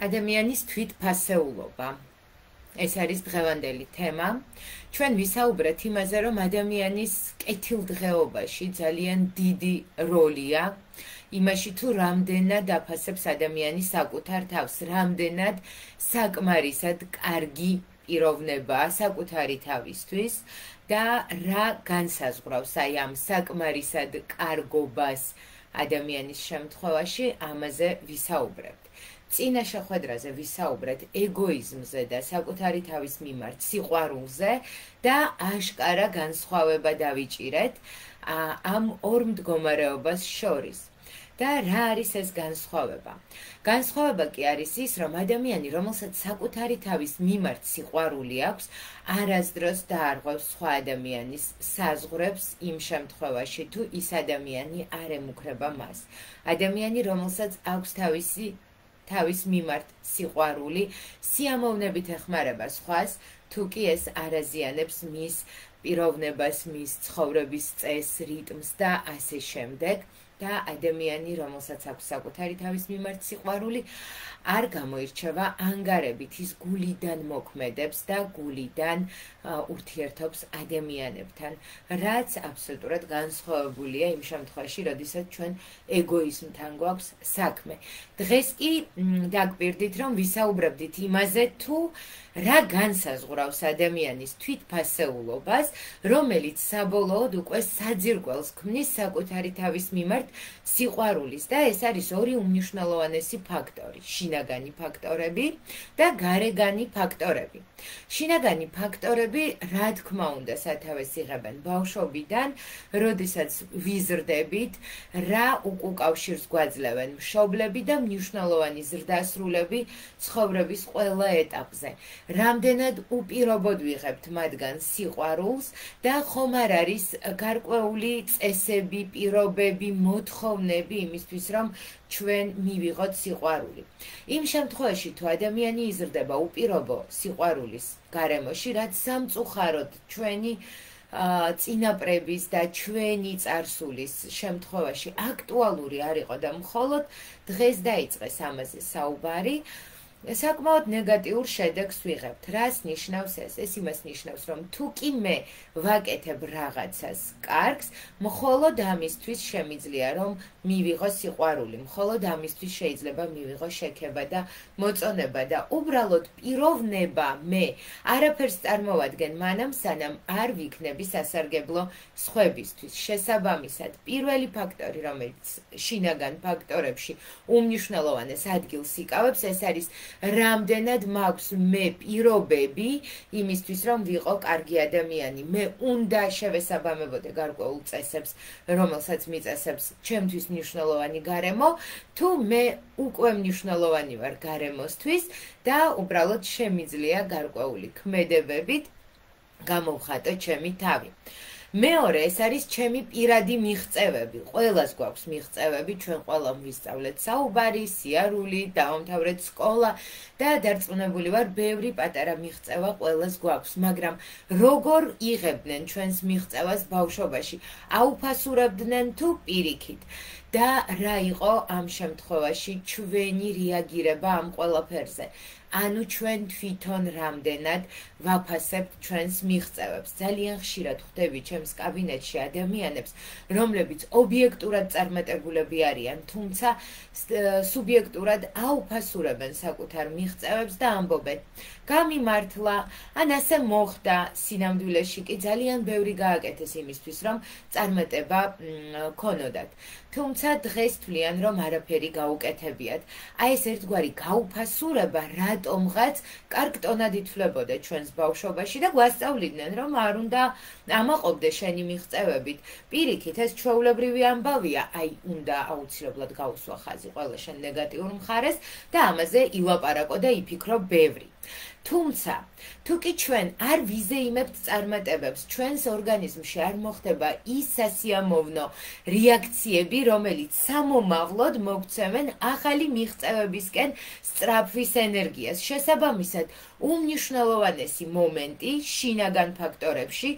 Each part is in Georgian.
ადამიანის თვითფასეულობა. ეს არის დღევანდელი თემა. ჩვენ ვისაუბრეთ იმაზე, რომ ადამიანის კეთილდღეობაში ძალიან დიდი როლია იმაში, თუ რამდენად აფასებს ადამიანი საკუთარ თავს, რამდენად საკმარისად კარგი პიროვნებაა საკუთარი თავისთვის და რა განსაზღვრავს აი ამ საკმარისად კარგობას ადამიანის შემთხვევაში, ამაზე ვისაუბრებთ. წინა შეხვედრაზე ვისაუბრეთ ეგოიზმზე და საკუთარი თავის მიმართ სიყვარულზე და აშკარა განსხვავება დავიჭირეთ ამ ორ მდგომარეობას შორის. და რა არის ეს განსხვავება? განსხვავება კი არის ის, რომ ადამიანი, რომელსაც საკუთარი თავის მიმართ სიყვარული აქვს, არასდროს დაარღვევს სხვა ადამიანის საზღვრებს იმ შემთხვევაში, თუ ის ადამიანი არ ემუქრება მას. ადამიანი, რომელსაც აქვს თავის მიმართ სიყვარული, სიამოვნებით ეხმარება სხვას, თუ კი ეს არაზიანებს მის პიროვნებას, მის ცხოვრების წესს, რიტმს და ასე შემდეგ. და ადამიანი, რომელსაც აქვს საკუთარი თავის მიმართ სიყვარული, არ გამოირჩევა ანგარებით, ის გულიდან მოქმედებს და გულიდან ურთიერთობს ადამიანებთან, რაც აბსოლუტურად განსხვავებულია იმ შემთხვევაში, როდესაც ჩვენ ეგოიზმთან გვაქვს საქმე. დღეს კი დაგვირდით, რომ ვისაუბრებდით იმაზე, თუ რა განსაზღვრავს ადამიანის თვითფასეულობას, რომელიც საბოლოოდ უკვე საძირკველს ქმნის საკუთარი თავის მიმართ სიყვარულის და ეს არის ორი უმნიშვნელოვანესი ფაქტორი: შინაგანი ფაქტორები და გარეგანი ფაქტორები. შინაგანი ფაქტორები, რა თქმა უნდა, სათავეს იღებენ ბავშვობიდან, როდესაც ვიზრდებით, რა უკავშირს გვაძლევენ მშობლები და მნიშვნელოვანი ზრდასრულები ცხოვრების ყველა ეტაპზე. რამდენად უპირობოდ ვიღებთ მათგან სიყვარულს და ხომ არ არის გარკვეული წესები, პირობები, მოთხოვნები იმისთვის, რომ ჩვენ მივიღოთ სიყვარული. იმ შემთხვევაში, თუ ადამიანი იზრდება უპირობო სიყვარულის გარემოში, რაც სამწუხაროდ ჩვენი წინაპრების და ჩვენი წარსულის შემთხვევაში აქტუალური არ იყო და მხოლოდ დღეს დაიწყეს ამაზე საუბარი, საკმაოდ ნეგატიურ შედეგს ვიღებთ. რას ნიშნავს ეს? ეს იმას ნიშნავს, რომ თუ კი მე ვაკეთებ რაღაცას კარგს, მხოლოდ ამისთვის შემიძლია, რომ მივიღო სიყვარული, მხოლოდ ამისთვის შეიძლება მივიღო შექება და მოწონება და უბრალოდ პიროვნება მე არაფერს წარმოვადგენ მანამ, სანამ არ ვიქნები სასარგებლო სხვებისთვის. შესაბამისად, პირველი ფაქტორი, რომელიც შინაგან ფაქტორებში უმნიშვნელოვანეს ადგილს იკავებს, ეს არის რამდენად მაქვს მე პირობები იმისთვის, რომ ვიყო კარგი ადამიანი. მე უნდა შევესაბამებოდე გარკვეულ წესებს, რომელსაც მიწესებს ჩემთვის მნიშვნელოვანი გარემო, თუ მე უკვე მნიშვნელოვანი ვარ გარემოსთვის და უბრალოდ შემიძლია გარკვეული ქმედებებით გამოვხატო ჩემი თავი. მეორე, ეს არის ჩემი პირადი მიღწევები. ყველას გვაქვს მიღწევები, ჩვენ ყველამ ვისწავლეთ საუბარი, სიარული, დავამთავრეთ სკოლა და დარწმუნებული ვარ, ბევრი პატარა მიღწევა ყველას გვაქვს, მაგრამ როგორ იღებდნენ ჩვენს მიღწევას ბავშვობაში? აუფასურებდნენ თუ პირიქით? და რა იყო ამ შემთხვევაში ჩვენი რეაგირება ამ ყველაფერზე? ანუ ჩვენ თვითონ რამდენად ვაფასებთ ჩვენს მიღწევებს. ძალიან ხშირად ხვდები ჩემს კაბინეტში ადამიანებს, რომლებიც ობიექტურად წარმატებულები არიან, თუმცა სუბიექტურად აუფასურებენ საკუთარ მიღწევებს და ამბობენ, გამიმართლა, ან ასე მოხდა, სინამდვილეში კი ძალიან ბევრი გააკეთეს იმისთვის, რომ წარმატება ქონოდათ. თუმცა დღეს თვლიან, რომ არაფერი გაუკეთებიათ. აი ეს ერთგვარი გაუფასურება რატომღაც კარგ ტონად ითვლებოდა ჩვენს ბავშვობაში და გვასწავლიდნენ, რომ არ უნდა ამაყობდე შენი მიღწევებით. პირიქით, ეს ჩვეულებრივი ამბავია, აი უნდა აუცილებლად გაუსვა ხაზი ყველა შენ ნეგატიურ მხარეს და ამაზე ილაპარაკო და იფიქრო ბევრი. თუმცა, თუ კი ჩვენ არ ვიზეიმებთ წარმატებებს, ჩვენს ორგანიზმში არ მოხდება ის სასიამოვნო რეაქციები, რომელიც სამომავლოდ მოგვცემენ ახალი მიღწევებისკენ სწრაფვის ენერგიას. შესაბამისად, უმნიშვნელოვანესი მომენტი შინაგან ფაქტორებში,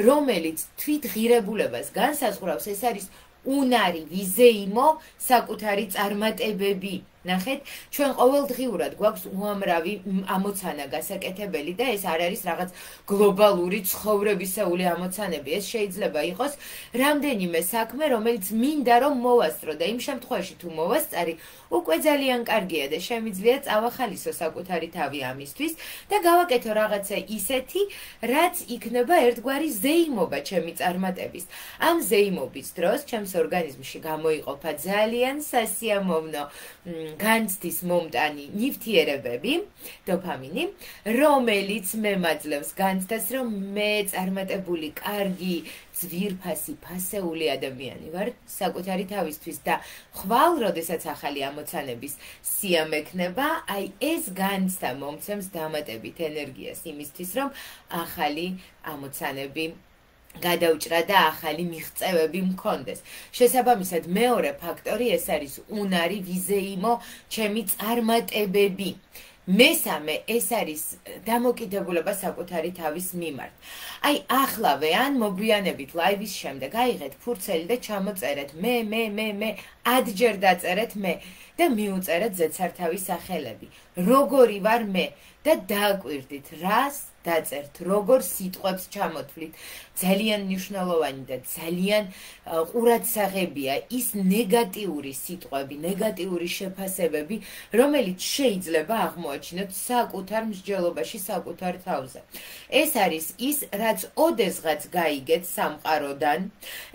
რომელიც თვითღირებულებას განსაზღვრავს, ეს არის უნარი ვიზეიმო საკუთარი წარმატებები. ნახეთ, ჩვენ ყოველდღიურად გვაქვს უამრავი ამოცანა გასაკეთებელი და ეს არ არის რაღაც გლობალური ცხოვრებისეული ამოცანები. ეს შეიძლება იყოს რამდენიმე საქმე, რომელიც მინდა რომ მოვასწრო და იმ შემთხვევაში თუ მოვასწარი, უკვე ძალიან კარგია და შემიძლია წავახალისო საკუთარი თავი ამისთვის და გავაკეთო რაღაცა ისეთი, რაც იქნება ერთგვარი ზეიმობა ჩემი წარმატების. ამ ზეიმობის დროს ჩემს ორგანიზმში გამოიყოფა ძალიან სასიამოვნო განცდის მომტანი ნივთიერებები, დოფამინი, რომელიც მემაძლევს განცდას, რომ მე წარმატებული, კარგი, ძვირფასი, ფასეული ადამიანი ვარ საკუთარი თავისთვის და ხვალ, როდესაც ახალი ამოცანების სია მექნება, აი ეს განცდა მომცემს დამატებით ენერგიას იმისთვის, რომ ახალი ამოცანები გადაუჭრა და ახალი მიღწევები მქონდეს. შესაბამისად, მეორე ფაქტორი ეს არის უნარი, ვიზეიმო, ჩემი წარმატებები. მესამე ეს არის დამოკიდებულება საკუთარი თავის მიმართ. აი ახლავე ან მოგვიანებით ლაივის შემდეგ აიღეთ ფურცელი და ჩამოწერეთ მე 10 ჯერ დაწერეთ მე და მიუწერეთ ზეცართავის სახელები. როგორი ვარ მე და დააკვირდით რას დაწერთ, როგორ სიტყვებს ჩამოთვლით. ძალიან მნიშვნელოვანი და ძალიან ყურადსაღებია ის ნეგატიური სიტყვები, ნეგატიური შეფასებები, რომელიც შეიძლება აღმოაჩინოთ საკუთარ მსჯელობაში, საკუთარ თავზე. ეს არის ის, რაც ოდესღაც გაიგეთ სამყაროდან.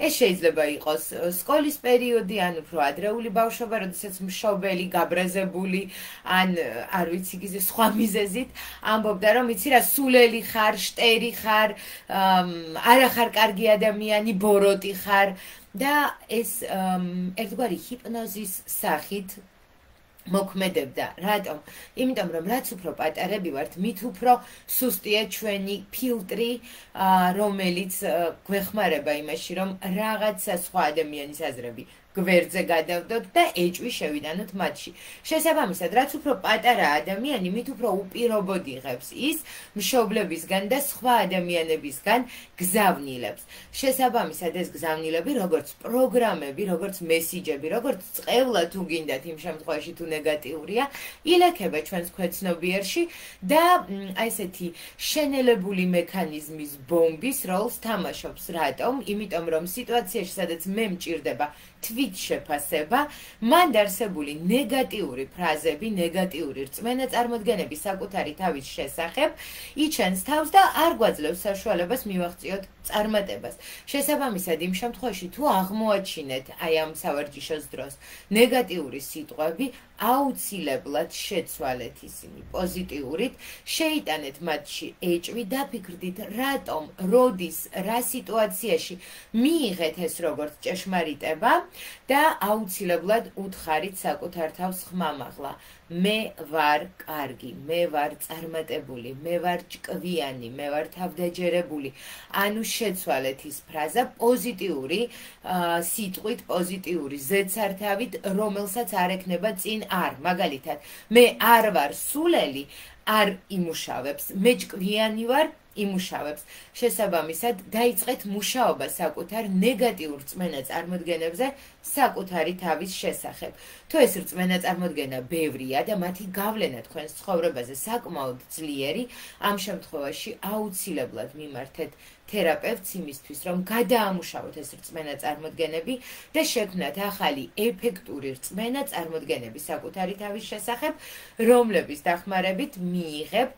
ეს შეიძლება იყოს სკოლის პერიოდი, ან უფრო ადრეული ბავშვობა, როდესაც მშობელი, გაბრაზებული, ან არ ვიცი გიზი სხვა მიზეზით ამბობდა, რომ იცი რა, სულელი ხარ, შტერი ხარ, არა ხარ კარგი ადამიანი, ბოროტი ხარ და ეს ერთგვარი ჰიპნოზის სახით მოქმედებდა. რატომ? იმიტომ რომ რაც უფრო პატარები ვართ, მით უფრო სუსტია ჩვენი ფილტრი, რომელიც გვეხმარება იმაში, რომ რაღაცა სხვა ადამიანის აზრები გვერდზე გადავდოთ და ეჭვი შევიდანოთ მათში. შესაბამისად, რაც უფრო პატარა ადამიანი, მით უფრო უპირობოდ იღებს ის მშობლებისგან და სხვა ადამიანებისგან გზავნილებს. შესაბამისად, ეს გზავნილები, როგორც პროგრამები, როგორც მესიჯები, როგორც წყევლა თუ გინდათ იმ შემთხვევაში თუ ნეგატიურია, ილექება ჩვენს ქვეცნობიერში და აი ესეთი შენელებული მექანიზმის ბომბის როლს თამაშობს. რატომ? იმიტომ რომ სიტუაციაში, სადაც მე მჭირდება თვით შეფასება, მან დაარსებული ნეგატიური ფრაზები, ნეგატიური რწმენა წარმოდგენები საკუთარი თავის შესახებ იჩენს თავს და არ გვაძლევს საშუალებას მივაღწიოთ წარმატებას. შესაბამისად, იმ შემთხვევაში თუ აღმოაჩინეთ აი ამ სავარჯიშოს დროს ნეგატიური სიტყვები, აუცილებლად შეცვალეთ ისინი პოზიტიურით, შეიტანეთ მათში ეჭვი, დაფიქრდით რატომ, როდის, რა სიტუაციაში მიიღეთ ეს როგორც ჭეშმარიტება და აუცილებლად უთხარით საკუთარ თავს ხმამაღლა. მე ვარ კარგი, მე ვარ წარმატებული, მე ვარ ჭკვიანი, მე ვარ თავდაჯერებული. ანუ შეცვალეთ ის ფრაზა პოზიტიური სიტყვით, პოზიტიური ზეცართავით, რომელსაც არ ექნება წინ არ. მაგალითად, მე არ ვარ სულელი, არ იმუშავებს, მე ჭკვიანი ვარ, იმუშავებს. შესაბამისად, დაიწყეთ მუშაობა საკუთარ ნეგატიურ რწმენა წარმოდგენებზე საკუთარი თავის შესახებ. თუ ეს რწმენა წარმოდგენა ბევრია და მათი გავლენა თქვენს ცხოვრებაზე საკმაოდ ძლიერი, ამ შემთხვევაში აუცილებლად მიმართეთ თერაპევტს იმისთვის, რომ გადაამუშავოთ ეს რწმენა წარმოდგენები და შექმნათ ახალი ეფექტური რწმენა წარმოდგენები საკუთარი თავის შესახებ, რომლების დახმარებით მიიღებთ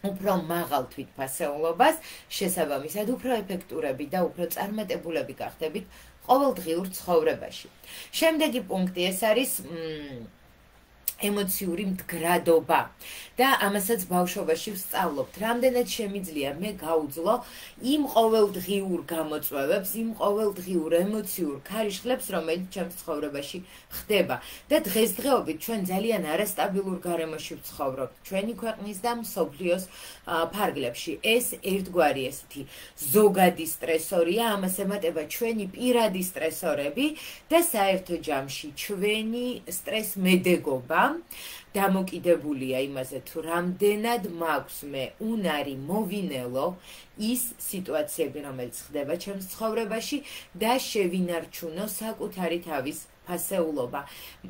უფრო მაღალ თვითფასეულობას, შესაბამისად უფრო ეფექტურები და უფრო წარმატებულები გახდებით ყოველდღიურ ცხოვრებაში. შემდეგი პუნქტი ეს არის ემოციური მდგრადობა და ამასაც ბავშვობაში ვსწავლობთ. რამდენად შემიძლია მე გაუძლო იმ ყოველდღიურ გამოწვევებს, იმ ყოველდღიურ ემოციურ ქარიშხლებს, რომელიც ჩემს ცხოვრებაში ხდება. და დღესდღეობით ჩვენ ძალიან არასტაბილურ გარემოში ვცხოვრობთ, ჩვენი ქვეყნის და მსოფლიოს ფარგლებში. ეს ერთგვარი ესეთი ზოგადი სტრესორია, ამას ემატება ჩვენი პირადი სტრესორები და საერთო ჯამში ჩვენი სტრესმედეგობა დამოკიდებულია იმაზე, თუ რამდენად მაქვს მე უნარი მოვინელო ის სიტუაციები, რომელიც ხდება ჩემს ცხოვრებაში და შევინარჩუნო საკუთარი თავის ფასეულობა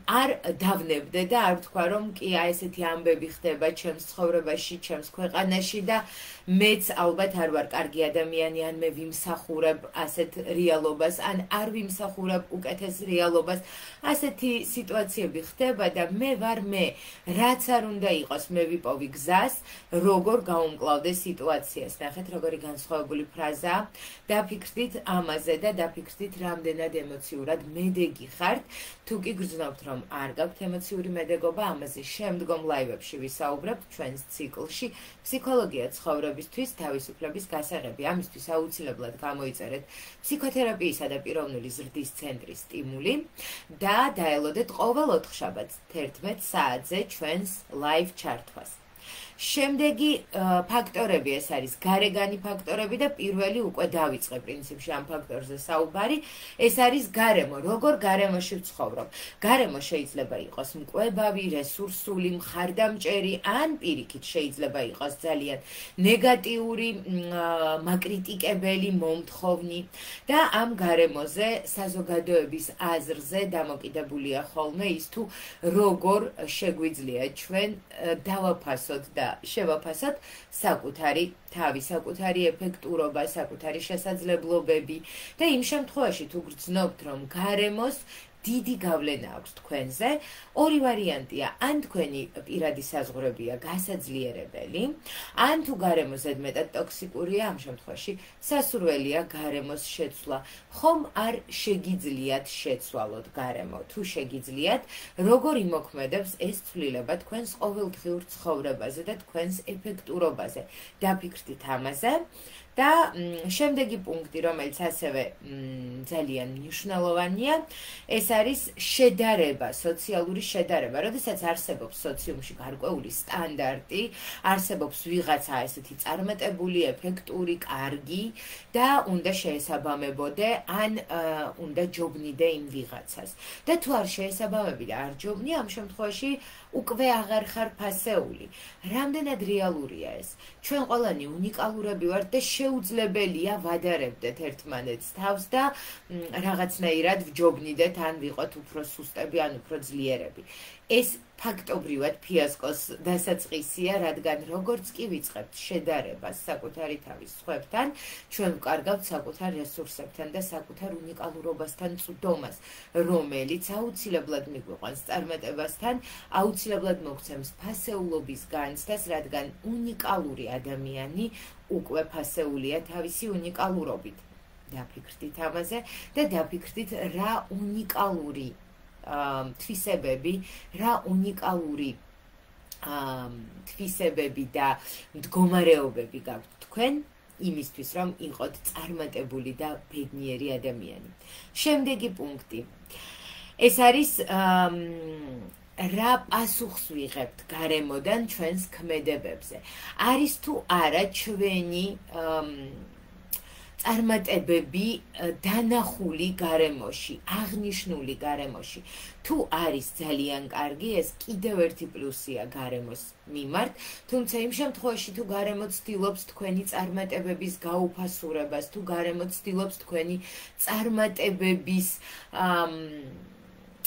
არ დავნებდე და არ ვთქვა რომ კი აი ესეთი ამბები ხდება ჩემს ცხოვრებაში, ჩემს ქვეყანაში და მეც ალბათ არ ვარ კარგი ადამიანი, ან მე ვიმსახურებ ასეთ რეალობას, ან არ ვიმსახურებ უკეთეს რეალობას. ასეთი სიტუაციები ხდება და მე ვარ მე, რაც არ უნდა იყოს, მე ვიპოვი გზას, როგორ გავუმკლავდე სიტუაციას. ნახეთ, როგორი განსხვავებული ფრაზაა. დაფიქრდით ამაზე და დაფიქრდით რამდენად ემოციურად მედეგი ხართ. თუ კი გრძნობთ, რომ არ გაქვთ ემოციური მედეგობა, ამაზე შემდგომ ლაივებში ვისაუბრებთ ჩვენს ციკლში ფსიქოლოგია ცხოვრებისთვის, თავისუფლების გასაღები. ამისთვის აუცილებლად გამოიწერეთ ფსიქოთერაპიისა და პიროვნული ზრდის ცენტრის სტიმული და დაელოდეთ ყოველ ოთხშაბათს 11 საათზე ჩვენს ლაივ ჩართვას. შემდეგი ფაქტორები ეს არის გარეგანი ფაქტორები და პირველი უკვე დავიწყე პრინციპში ამ ფაქტორზე საუბარი. ეს არის გარემო, როგორ გარემოში ვცხოვრობ. გარემო შეიძლება იყოს მკვებავი, რესურსული, მხარდამჭერი, ან პირიქით შეიძლება იყოს ძალიან ნეგატიური, მაკრიტიკებელი, მომთხოვნი და ამ გარემოზე საზოგადოების აზრზე დამოკიდებულია ხოლმე ის თუ როგორ შეგვიძლია ჩვენ დავაფასოთ და შევაფასოთ საკუთარი თავი, საკუთარი ეფექტურობა, საკუთარი შესაძლებლობები და იმ შემთხვევაში თუ გრძნობთ რომ გარემოს დიდი გავლენა აქვს თქვენზე, ორი ვარიანტია, ან თქვენი პირადი საზღვრებია გასაძლიერებელი, ან თუ გარემო ზედმეტად ტოქსიკურია, ამ შემთხვევაში სასურველია გარემოს შეცვლა. ხომ არ შეგიძლიათ შეცვალოთ გარემო, თუ შეგიძლიათ, როგორ იმოქმედებს ეს ცვლილება თქვენს ყოველდღიურ ცხოვრებაზე და თქვენს ეფექტურობაზე. დაფიქრდით ამაზე. და შემდეგი პუნქტი, რომელიც ასევე ძალიან მნიშვნელოვანია, ეს არის შედარება, სოციალური შედარება. როდესაც არსებობს სოციუმში გარკვეული სტანდარტი, არსებობს ვიღაცა ესეთი წარმატებული, ეფექტური, კარგი და უნდა შეესაბამებოდე, ან უნდა ჯობნიდე იმ ვიღაცას. და თუ არ შეესაბამები და არ ჯობნი, ამ შემთხვევაში უკვე აღარ ხარ ფასეული. რამდენად რეალურია ეს? ჩვენ ყველანი უნიკალურები ვართ და შეუძლებელია ვადარებდეთ ერთმანეთს თავს და რაღაცნაირად ვჯობნიდეთ, ან ვიყოთ უფრო სუსტები, ან უფრო ძლიერები. ეს ფაქტობრივად ფიასკოს დასაწყისია, რადგან როგორც კი ვიწყებთ შედარებას საკუთარი თავის სხვებთან, ჩვენ ვკარგავთ საკუთარ რესურსებთან და საკუთარ უნიკალურობასთან წვდომას, რომელიც აუცილებლად მიგვიყვანს წარმატებასთან, აუცილებლად მოგცემს ფასეულობის განცდას, რადგან უნიკალური ადამიანი უკვე ფასეულია თავისი უნიკალურობით. დაფიქრდით ამაზე და დაფიქრდით რა უნიკალური თვისებები, რა უნიკალური თვისებები და მდგომარეობები გაქვთ თქვენ იმისთვის, რომ იყოთ წარმატებული და ბედნიერი ადამიანი. შემდეგი პუნქტი. ეს არის რა პასუხს ვიღებთ გარემოდან ჩვენს ქმედებებზე. არის თუ არა ჩვენი წარმატებები დანახული გარემოში, აღნიშნული გარემოში. თუ არის ძალიან კარგი, ეს კიდევ ერთი პლუსია გარემოს მიმართ, თუმცა იმ შემთხვევაში თუ გარემო ცდილობს თქვენი წარმატებების გაუფასურებას, თუ გარემო ცდილობს თქვენი წარმატებების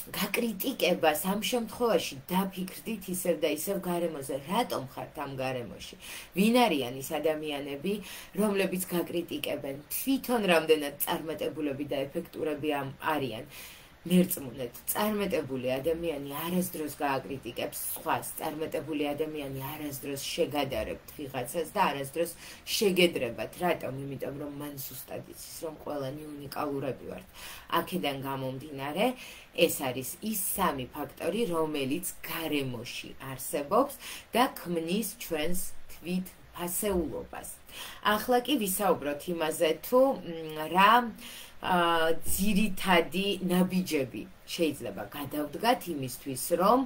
გაკრიტიკებას, ამ შემთხვევაში დაფიქრდით ისევ და ისევ გარემოზე, რატომ ხართ ამ გარემოში? ვინ არიან ის ადამიანები, რომლებიც გაკრიტიკებენ? თვითონ რამდენად წარმატებულები და ეფექტურები არიან? მერწმუნეთ, წარმატებული ადამიანი არასდროს გააკრიტიკებს სხვას, წარმატებული ადამიანი არასდროს შეგადარებთ ვიღაცას და არასდროს შეგედრებათ. რატომ? იმიტომ რომ მან ზუსტად იცის, რომ ყველანი უნიკალურები ვართ. აქედან გამომდინარე, ეს არის ის სამი ფაქტორი, რომელიც გარემოში არსებობს და ქმნის ჩვენს თვით ფასეულობას. ახლა კი ვისაუბროთ იმაზე, თუ რა ძირითადი ნაბიჯები შეიძლება გადავდგათ იმისთვის, რომ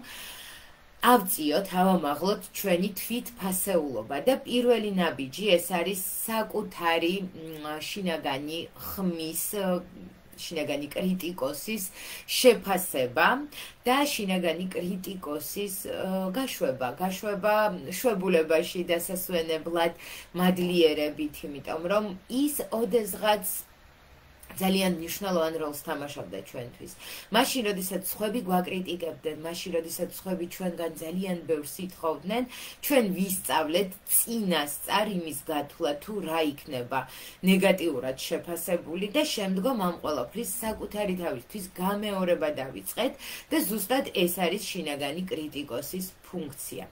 ავწიოთ, ავამაღლოთ ჩვენი თვით ფასეულობა და პირველი ნაბიჯი ეს არის საკუთარი შინაგანი ხმის, შინაგანი კრიტიკოსის შეფასება და შინაგანი კრიტიკოსის გაშვება შვებულებაში დასასვენებლად მადლიერებით, იმიტომ რომ ის ოდესღაც ძალიან მნიშვნელოვან როლს თამაშობდა ჩვენთვის. მაშინ, როდესაც სხვები გვაკრიტიკებდნენ, მაშინ, როდესაც სხვები ჩვენგან ძალიან ბევრს ითხოვდნენ, ჩვენ ვისწავლეთ წინასწარ იმის გათვლა თუ რა იქნება ნეგატიურად შეფასებული და შემდგომ ამ ყველაფრის საკუთარი თავისთვის გამეორება დავიწყეთ და ზუსტად ეს არის შინაგანი კრიტიკოსის ფუნქცია.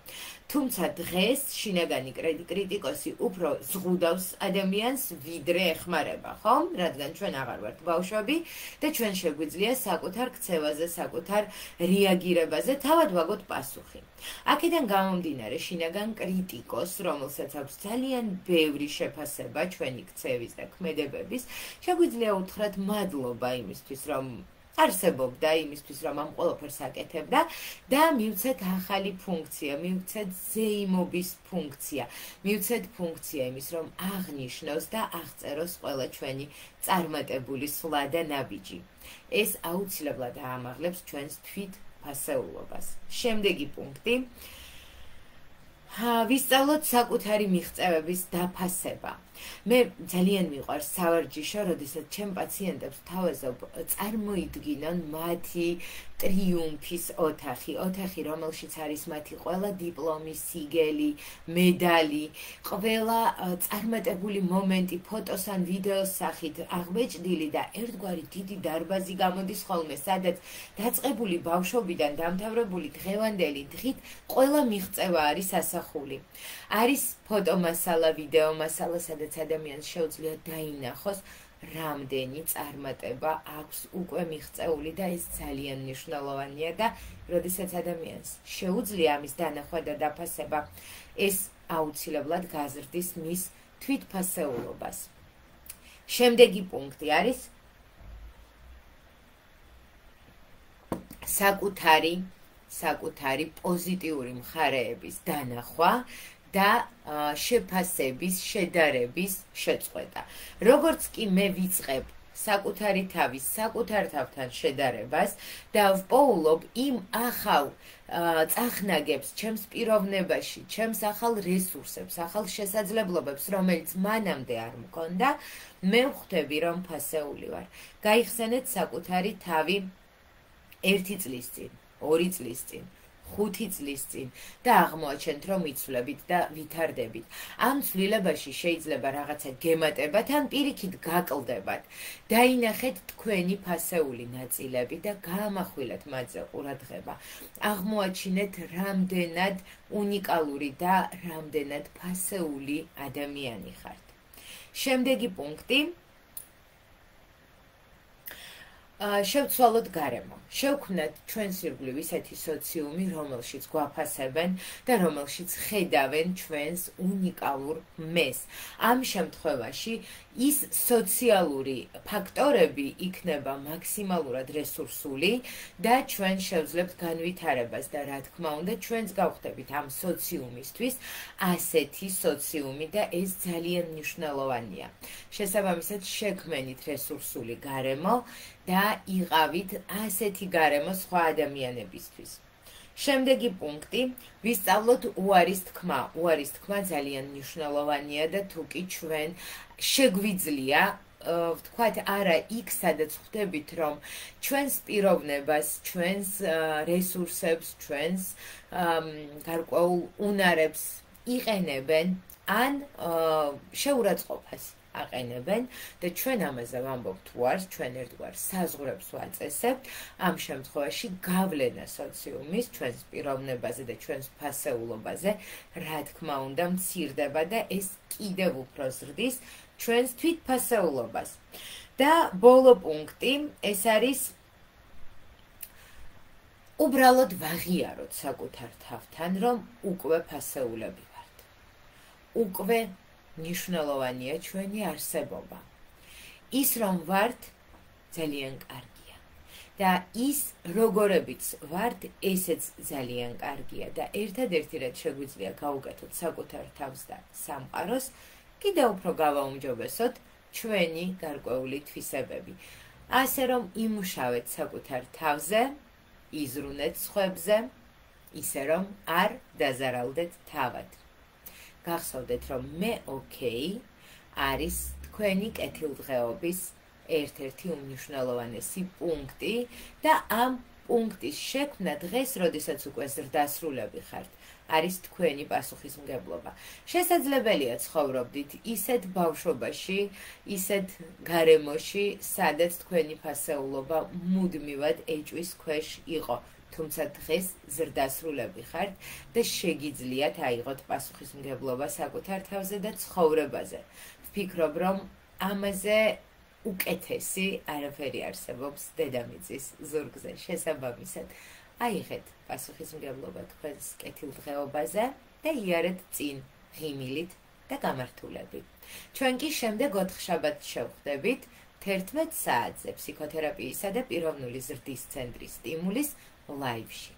თუმცა დღეს შინაგანი კრიტიკოსი უფრო ზღუდავს ადამიანს, ვიდრე ეხმარება, ხომ? რადგან ჩვენ აღარ ვართ ბავშვები და ჩვენ შეგვიძლია საკუთარ ქცევაზე, საკუთარ რეაგირებაზე თავად ვაგოთ პასუხი. აქედან გამომდინარე, შინაგან კრიტიკოსს, რომელსაც აქვს ძალიან ბევრი შეფასება ჩვენი ქცევის და ქმედებების, შეგვიძლია უთხრათ მადლობა იმისთვის, რომ არსებობდა იმისთვის, რომ ამ ყველაფერს აკეთებდა და მივცეთ ახალი ფუნქცია, მივცეთ ზეიმობის ფუნქცია, მივცეთ ფუნქცია იმის, რომ აღნიშნოს და აღწეროს ყველა ჩვენი წარმატებული სვლა და ნაბიჯი. ეს აუცილებლად აამაღლებს ჩვენს თვითფასეულობას. შემდეგი პუნქტი. ვისწავლოთ საკუთარი მიღწევების დაფასება. მე ძალიან მიყვარს სავარჯიშო, როდესაც ჩემ პაციენტებს ვთავაზობ წარმოიდგინონ მათი ტრიუმფის ოთახი, რომელშიც არის მათი ყველა დიპლომი, სიგელი, მედალი, ყველა წარმატებული მომენტი ფოტოს ან ვიდეოს სახით აღბეჭდილი და ერთგვარი დიდი დარბაზი გამოდის ხოლმე, სადაც დაწყებული ბავშვობიდან დამთავრებული დღევანდელი დღით ყველა მიღწევა არის ასახული. არის ფოტომასალა, ვიდეო მასალა, სადაც ადამიანს შეუძლია დაინახოს რამდენი წარმატება აქვს უკვე მიღწეული და ეს ძალიან მნიშვნელოვანია და როდესაც ადამიანს შეუძლია ამის დანახვა და დაფასება, ეს აუცილებლად გაზრდის მის თვითფასეულობას. შემდეგი პუნქტი არის საკუთარი პოზიტიური მხარეების დანახვა და შეფასების, შედარების შეწყვეტა. როგორც კი მე ვიწყებ საკუთარი თავის, საკუთარ თავთან შედარებას და ვპოულობ იმ ახალ წახნაგებს ჩემს პიროვნებაში, ჩემს ახალ რესურსებს, ახალ შესაძლებლობებს, რომელიც მანამდე არ მქონდა, მე ვხვდები, რომ ფასეული ვარ. გაიხსენეთ საკუთარი თავი 1 წლის წინ, 2 წლის წინ, 5 წლის წინ და აღმოაჩენთ, რომ იცვლებით და ვითარდებით. ამ ცვლილებაში შეიძლება რაღაცა გემატებათ, ან პირიქით გაკლდებათ. დაინახეთ თქვენი ფასეული ნაწილები და გაამახვილეთ მათზე ყურადღება. აღმოაჩინეთ, რამდენად უნიკალური და რამდენად ფასეული ადამიანი ხართ. შემდეგი პუნქტი. შევცვალოთ გარემო. შევქმნათ ჩვენს ირგვლივ ისეთი სოციუმი, რომელშიც გვაფასებენ და რომელშიც ხედავენ ჩვენს უნიკალურ მეს. ამ შემთხვევაში ის სოციალური ფაქტორები იქნება მაქსიმალურად რესურსული და ჩვენ შევძლებთ განვითარებას და რა თქმა უნდა, ჩვენც გავხდებით ამ სოციუმისთვის ასეთი სოციუმი და ეს ძალიან მნიშვნელოვანია. შესაბამისად, შექმენით რესურსული გარემო და იღავით ასეთი გარემო სხვა ადამიანებისთვის. შემდეგი პუნქტი, ვისწავლოთ უარის თქმა. უარის თქმა ძალიან მნიშვნელოვანია და თუკი ჩვენ შეგვიძლია ვთქვათ, არა იქ, სადაც ხვდებით, რომ ჩვენს პიროვნებას, ჩვენს რესურსებს, ჩვენს გარკვეულ უნარებს იყენებენ, ან შეურაცხყოფას აყენებენ და ჩვენ ამაზე ვამბობთ უარს, ჩვენ ერთგვარ საზღვრებს ვაწესებთ, ამ შემთხვევაში გავლენა სოციუმის ჩვენს პიროვნებაზე და ჩვენს ფასეულობაზე, რა თქმა უნდა, მცირდება და ეს კიდევ უფრო ზრდის ჩვენს თვითფასეულობას. და ბოლო პუნქტი, ეს არის უბრალოდ ვაღიაროთ საკუთარ თავთან, რომ უკვე ფასეულები ვართ. უკვე მნიშვნელოვანია ჩვენი არსებობა. ის რომ ვართ, ძალიან კარგია. და ის როგორებიც ვართ, ესეც ძალიან კარგია და ერთადერთი რაც შეგვიძლია გავუკეთოთ საკუთარ თავს და სამყაროს, კიდევ უფრო გავაუმჯობესოთ ჩვენი გარკვეული თვისებები. ასე რომ იმუშავეთ საკუთარ თავზე, იზრუნეთ სხვებზე, ისე რომ არ დაზარალდეთ თავად. გახსოვდეთ, რომ მე ოკეი არის თქვენი კეთილდღეობის ერთ-ერთი უმნიშვნელოვანესი პუნქტი და ამ პუნქტის შექმნა დღეს, როდესაც უკვე ზრდასრულები ხართ, არის თქვენი პასუხისმგებლობა. შესაძლებელია ცხოვრობდით ისეთ ბავშვობაში, ისეთ გარემოში, სადაც თქვენი ფასეულობა მუდმივად ეჭვის ქვეშ იყო. თუმცა დღეს ზრდასრულები ხართ და შეგიძლიათ აიღოთ პასუხისმგებლობა საკუთარ თავზე და ცხოვრებაზე. ვფიქრობ, რომ ამაზე უკეთესი არაფერი არსებობს დედამიწის ზურგზე. შესაბამისად, აიღეთ პასუხისმგებლობა თქვენს კეთილდღეობაზე და იარეთ წინ ღიმილით და გამართულებით. ჩვენ კი შემდეგ 4 შაბათს შევხვდებით 11 საათზე ფსიქოთერაპიისა და პიროვნული ზრდის ცენტრის სტიმულის ლაივში.